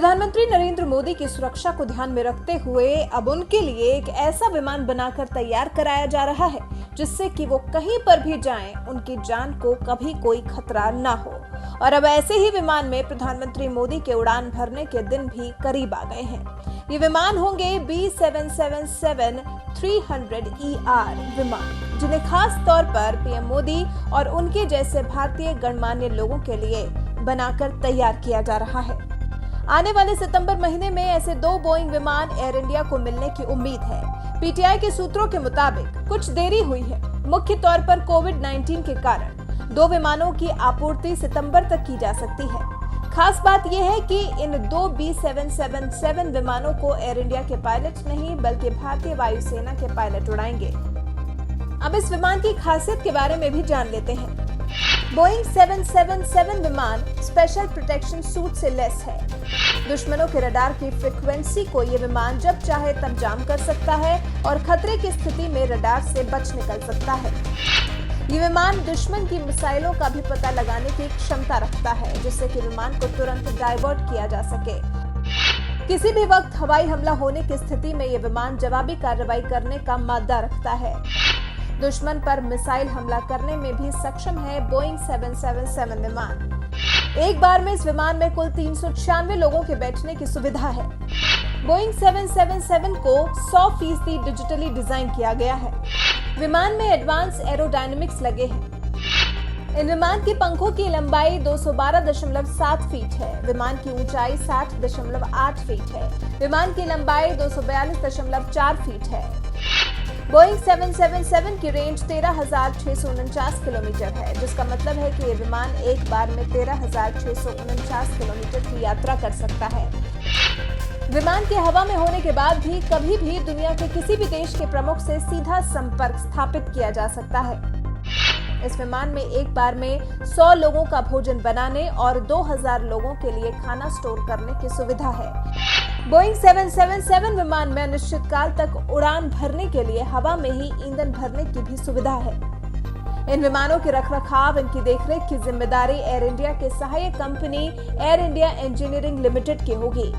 प्रधानमंत्री नरेंद्र मोदी की सुरक्षा को ध्यान में रखते हुए अब उनके लिए एक ऐसा विमान बनाकर तैयार कराया जा रहा है जिससे कि वो कहीं पर भी जाएं, उनकी जान को कभी कोई खतरा ना हो। और अब ऐसे ही विमान में प्रधानमंत्री मोदी के उड़ान भरने के दिन भी करीब आ गए हैं। ये विमान होंगे B777-300ER विमान, जिन्हें खास तौर पर पीएम मोदी और उनके जैसे भारतीय गणमान्य लोगों के लिए बनाकर तैयार किया जा रहा है। आने वाले सितंबर महीने में ऐसे 2 बोइंग विमान एयर इंडिया को मिलने की उम्मीद है। पीटीआई के सूत्रों के मुताबिक कुछ देरी हुई है, मुख्य तौर पर कोविड-19 के कारण 2 विमानों की आपूर्ति सितंबर तक की जा सकती है। खास बात यह है कि इन 2 B777 विमानों को एयर इंडिया के पायलट नहीं बल्कि भारतीय वायुसेना के पायलट उड़ाएंगे। अब इस विमान की खासियत के बारे में भी जान लेते हैं। बोइंग 777 विमान स्पेशल प्रोटेक्शन सूट से लैस है। दुश्मनों के रडार की फ्रीक्वेंसी को ये विमान जब चाहे तब जाम कर सकता है और खतरे की स्थिति में रडार से बच निकल सकता है। ये विमान दुश्मन की मिसाइलों का भी पता लगाने की क्षमता रखता है, जिससे कि विमान को तुरंत डाइवर्ट किया जा सके। किसी भी वक्त हवाई हमला होने की स्थिति में ये विमान जवाबी कार्रवाई करने का मादा रखता है। दुश्मन पर मिसाइल हमला करने में भी सक्षम है बोइंग 777 विमान। एक बार में इस विमान में कुल 396 लोगों के बैठने की सुविधा है। बोइंग 777 को 100% डिजिटली डिजाइन किया गया है। विमान में एडवांस एरोडायनेमिक्स लगे हैं। इन विमान की पंखों की लंबाई 212.7 फीट है। विमान की ऊंचाई 60.8 फीट है। विमान की लंबाई 242.4 फीट है। बोइंग 777 की रेंज 13,649 किलोमीटर है, जिसका मतलब है कि ये विमान एक बार में 13,649 किलोमीटर की यात्रा कर सकता है। विमान के हवा में होने के बाद भी कभी भी दुनिया के किसी भी देश के प्रमुख से सीधा संपर्क स्थापित किया जा सकता है। इस विमान में एक बार में 100 लोगों का भोजन बनाने और 2000 लोगों के लिए खाना स्टोर करने की सुविधा है। बोइंग 777 विमान में अनिश्चित काल तक उड़ान भरने के लिए हवा में ही ईंधन भरने की भी सुविधा है। इन विमानों के रखरखाव, इनकी देखरेख की जिम्मेदारी एयर इंडिया के सहायक company air India engineering limited की होगी।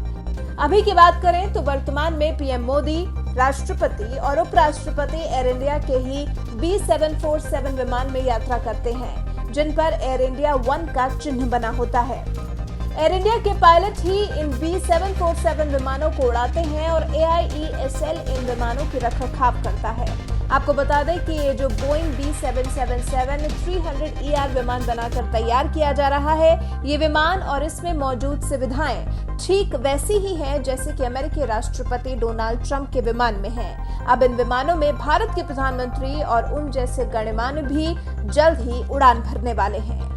अभी की बात करें तो वर्तमान में पीएम मोदी, राष्ट्रपति और उपराष्ट्रपति एयर इंडिया के ही B747 विमान में यात्रा करते हैं, जिन पर एयर इंडिया 1 का चिन्ह बना होता है। एयर इंडिया के पायलट ही इन B747 विमानों को उड़ाते हैं और AIESL इन विमानों की रखरखाव करता है। आपको बता दें कि ये जो बोइंग B777-300ER विमान बनाकर तैयार किया जा रहा है, ये विमान और इसमें मौजूद सुविधाएं ठीक वैसी ही हैं जैसे कि अमेरिकी राष्ट्रपति डोनाल्ड ट्रंप के विमान में हैं। अब इन विमानों में भारत के प्रधानमंत्री और उन जैसे गणमान्य भी जल्द ही उड़ान भरने वाले हैं।